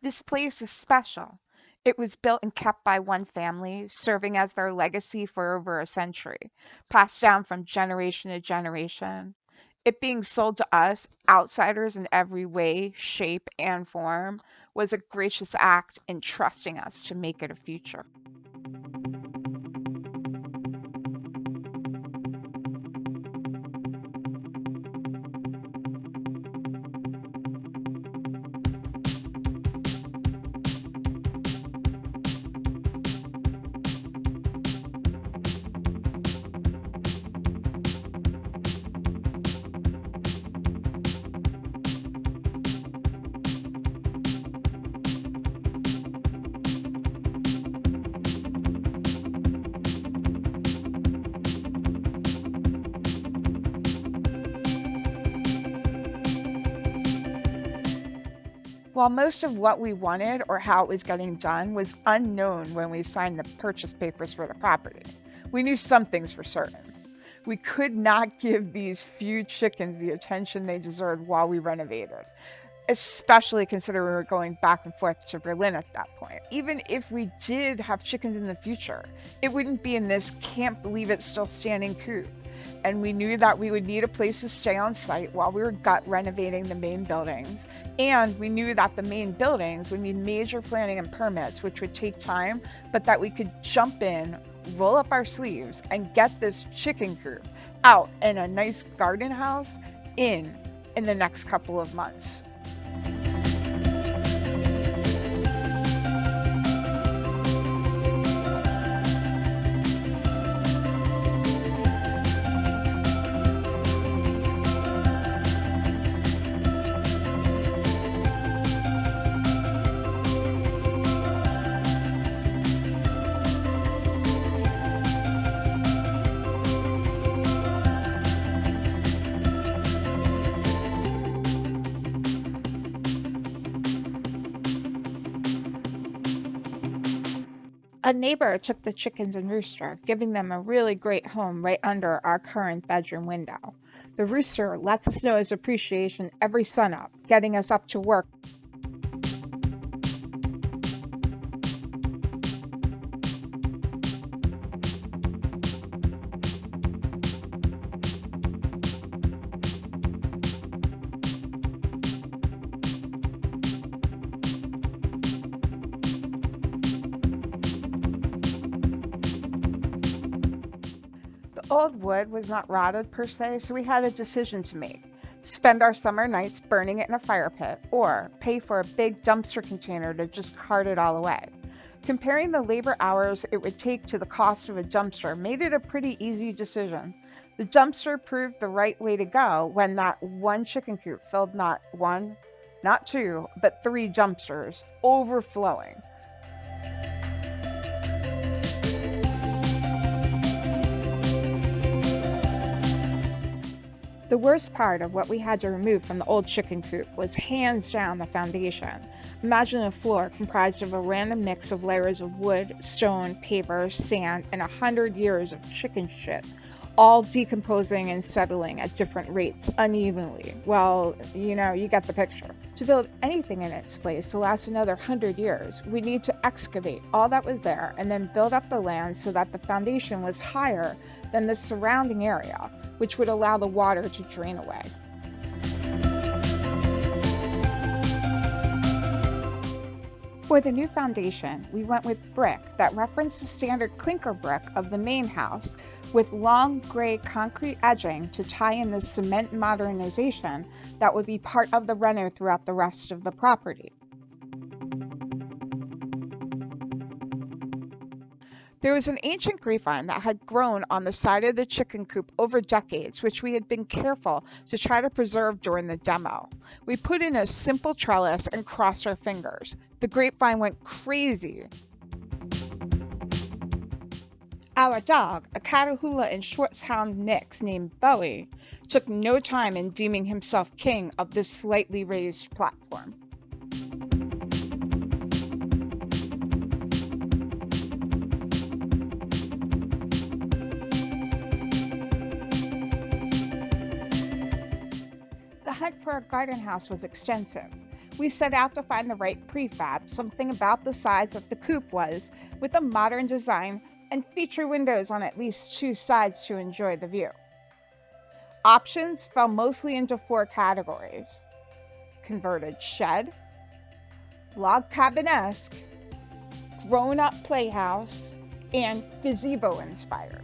This place is special. It was built and kept by one family, serving as their legacy for over a century, passed down from generation to generation. It being sold to us, outsiders in every way, shape, and form, was a gracious act in trusting us to make it a future. While most of what we wanted or how it was getting done was unknown when we signed the purchase papers for the property, we knew some things for certain. We could not give these few chickens the attention they deserved while we renovated, especially considering we were going back and forth to Berlin at that point. Even if we did have chickens in the future, it wouldn't be in this can't believe it's still standing coop. And we knew that we would need a place to stay on site while we were gut renovating the main buildings. And we knew that the main buildings would need major planning and permits, which would take time, but that we could jump in, roll up our sleeves, and get this chicken coop out in a nice garden house in the next couple of months. A neighbor took the chickens and rooster, giving them a really great home right under our current bedroom window. The rooster lets us know his appreciation every sunup, getting us up to work. The old wood was not rotted per se, so we had a decision to make: spend our summer nights burning it in a fire pit, or pay for a big dumpster container to just cart it all away. Comparing the labor hours it would take to the cost of a dumpster made it a pretty easy decision. The dumpster proved the right way to go when that one chicken coop filled not one, not two, but three dumpsters, overflowing. The worst part of what we had to remove from the old chicken coop was hands down the foundation. Imagine a floor comprised of a random mix of layers of wood, stone, paper, sand, and 100 years of chicken shit, all decomposing and settling at different rates unevenly. Well, you get the picture. To build anything in its place to last another 100 years, we need to excavate all that was there and then build up the land so that the foundation was higher than the surrounding area, which would allow the water to drain away. For the new foundation, we went with brick that referenced the standard clinker brick of the main house, with long gray concrete edging to tie in the cement modernization that would be part of the reno throughout the rest of the property. There was an ancient grapevine that had grown on the side of the chicken coop over decades, which we had been careful to try to preserve during the demo. We put in a simple trellis and crossed our fingers. The grapevine went crazy. Our dog, a Catahoula and Schwarzhound mix named Bowie, took no time in deeming himself king of this slightly raised platform. The hunt for a garden house was extensive. We set out to find the right prefab, something about the size that the Coop was, with a modern design and feature windows on at least two sides to enjoy the view. Options fell mostly into four categories: converted shed, log cabin-esque, grown-up playhouse, and gazebo inspired.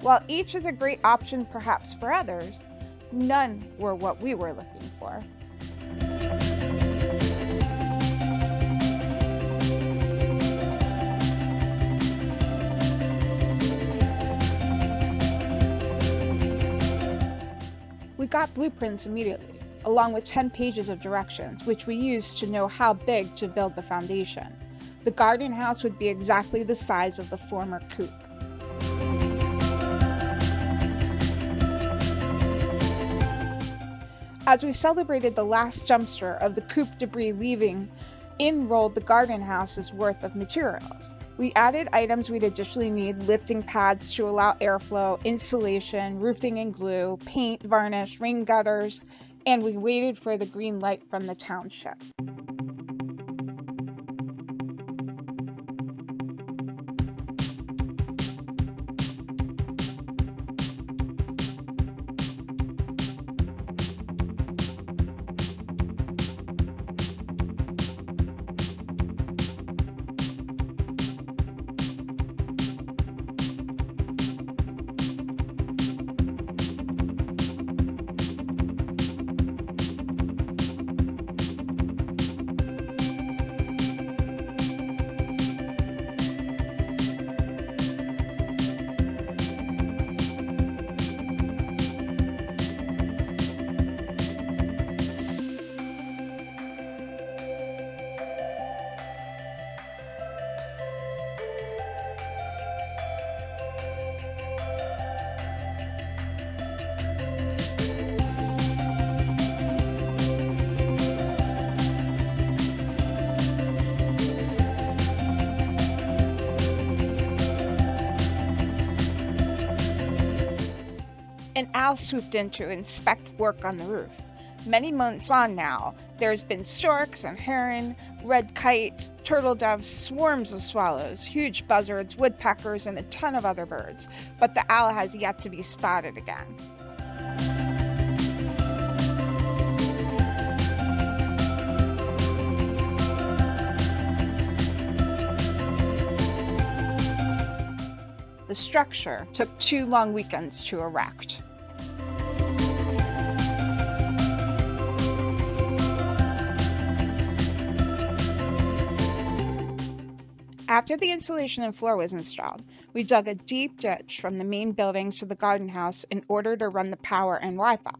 While each is a great option perhaps for others, none were what we were looking for. We got blueprints immediately, along with 10 pages of directions, which we used to know how big to build the foundation. The garden house would be exactly the size of the former Coop. As we celebrated the last dumpster of the Coop debris leaving, in rolled the garden house's worth of materials. We added items we'd additionally need: lifting pads to allow airflow, insulation, roofing and glue, paint, varnish, rain gutters, and we waited for the green light from the township. And Al swooped in to inspect work on the roof. Many months on now, there's been storks and heron, red kites, turtle doves, swarms of swallows, huge buzzards, woodpeckers, and a ton of other birds, but the owl has yet to be spotted again. The structure took 2 long weekends to erect. After the insulation and floor was installed, we dug a deep ditch from the main buildings to the garden house in order to run the power and Wi-Fi.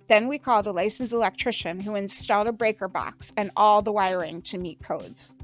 Then we called a licensed electrician who installed a breaker box and all the wiring to meet codes.